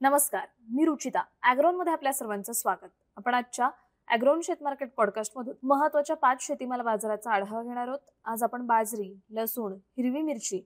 नमस्कार, मी रुचिता. ॲग्रोनमध्ये आपल्या सर्वांचं स्वागत. आपण आजच्या ॲग्रोन शेतमार्केट पॉडकास्टमधून महत्त्वाच्या 5 शेतीमाल बाजाराचा आढावा घेणार आहोत. आज आपण बाजरी, लसूण, हिरवी मिरची,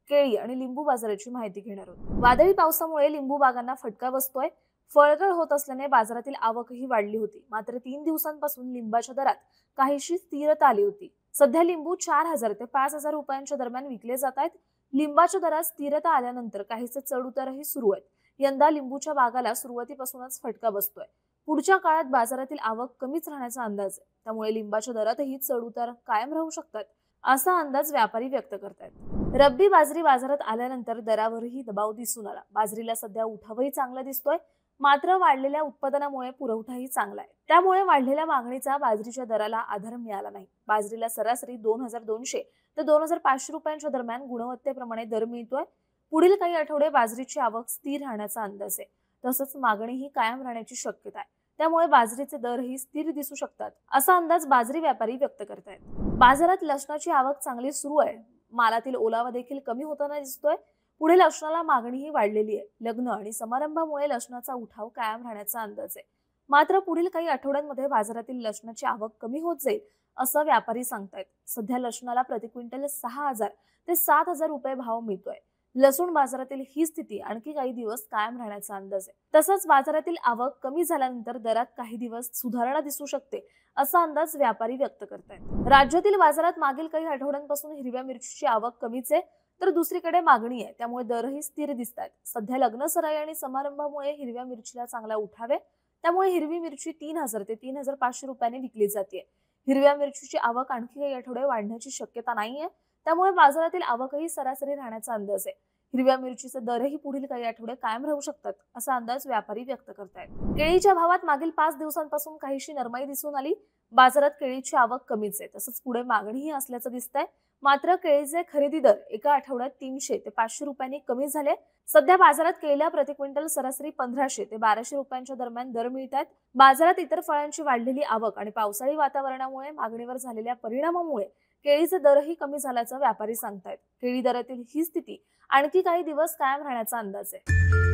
केळी आणि लिंबू बाजाराची माहिती घेणार आहोत. वादळी पावसामुळे लिंबू बागांना फटका बसतोय. फळगळ होत असल्याने बाजारातील आवकही वाढली होती. मात्र 3 दिवसांपासून लिंबाच्या दरात काहीशी स्थिरता आली होती. सध्या लिंबू 4,000 ते 5,000 रुपयांच्या दरम्यान विकले जात आहेत. लिंबाच्या दरात स्थिरता आल्यानंतर काहीसे चढ-उतारही सुरू आहेत. यंदा लिंबूच्या बागाला सुरुवातीपासूनच फटका बसतोय. पुढच्या काळात बाजारातील आवक कमीच राहण्याचा अंदाज आहे. त्यामुळे लिंबाच्या दरातही चढ-उतार कायम राहू शकतात, असा अंदाज व्यापारी व्यक्त करतायत. रब्बी बाजरी बाजारात आल्यानंतर दरावरही दबाव दिसून आला. बाजरीला सध्या उठावही चांगला दिसतोय. मात्र वाढलेल्या उत्पादनामुळे पुरवठाही चांगला आहे. त्यामुळे वाढलेल्या मागणीचा बाजरीच्या दराला आधार मिळाला नाही. बाजरीला सरासरी 2,200 ते 2,500 रुपयांच्या दरम्यान गुणवत्तेप्रमाणे दर मिळतोय. पुढील काही आठवडे बाजरीची आवक स्थिर राहण्याचा अंदाज आहे. तसंच मागणीही कायम राहण्याची शक्यता आहे. त्यामुळे बाजरीचे दरही स्थिर दिसू शकतात, असा अंदाज बाजरी व्यापारी व्यक्त करतायत. बाजारात लसणाची आवक चांगली सुरू आहे. मालातील ओलावा देखील कमी होताना दिसतोय. पुढे लसणाला मागणीही वाढलेली आहे. लग्न आणि समारंभामुळे लसणाचा उठाव कायम राहण्याचा अंदाज आहे. मात्र पुढील काही आठवड्यांमध्ये बाजारातील लसणाची आवक कमी होत जाईल, असं व्यापारी सांगतायत. सध्या लसणाला प्रति क्विंटल 6,000 ते 7,000 रुपये भाव मिळतोय. लसूण बाजारातील ही स्थिती आणखी काही दिवस कायम राहण्याचा अंदाज आहे. तसंच बाजारातील आवक कमी झाल्यानंतर दरात काही दिवस सुधारणा दिसू शकते, असा अंदाज व्यापारी व्यक्त करतायत. राज्यातील बाजारात मागील काही आठवड्यांपासून हिरव्या मिरचीची आवक कमीच आहे, तर दुसरीकडे मागणी आहे. त्यामुळे दरही स्थिर दिसत आहेत. सध्या लग्न सराई आणि समारंभामुळे हिरव्या मिरचीला चांगला उठाव आहे. त्यामुळे हिरवी मिरची 3,000 ते 3,500 रुपयांनी विकली जाते. हिरव्या मिरचीची आवक आणखी काही आठवडे वाढण्याची शक्यता नाहीये. त्यामुळे बाजारातील आवकही सरासरी राहण्याचा अंदाज आहे. हिरव्या मिरचीचे दरही पुढील काही आठवडे कायम राहू शकतात, असा अंदाज व्यापारी व्यक्त करतायत. केळीच्या भावात मागील 5 दिवसांपासून काहीशी नरमाई दिसून आली. बाजारात केळीची आवक कमीच आहे. तसंच पुढे मागणीही असल्याचं दिसतंय. मात्र केळीचे खरेदी दर एका आठवड्यात 300 ते 500 रुपयांनी कमी झाले. सध्या बाजारात केळीला प्रति क्विंटल सरासरी 1,500 ते 1,200 रुपयांच्या दरम्यान दर मिळतात. बाजारात इतर फळांची वाढलेली आवक आणि पावसाळी वातावरणामुळे मागणीवर झालेल्या परिणामामुळे केळीचे दरही कमी झाल्याचं व्यापारी सांगतायत. केळी दरातील ही स्थिती आणखी काही दिवस कायम राहण्याचा अंदाज आहे.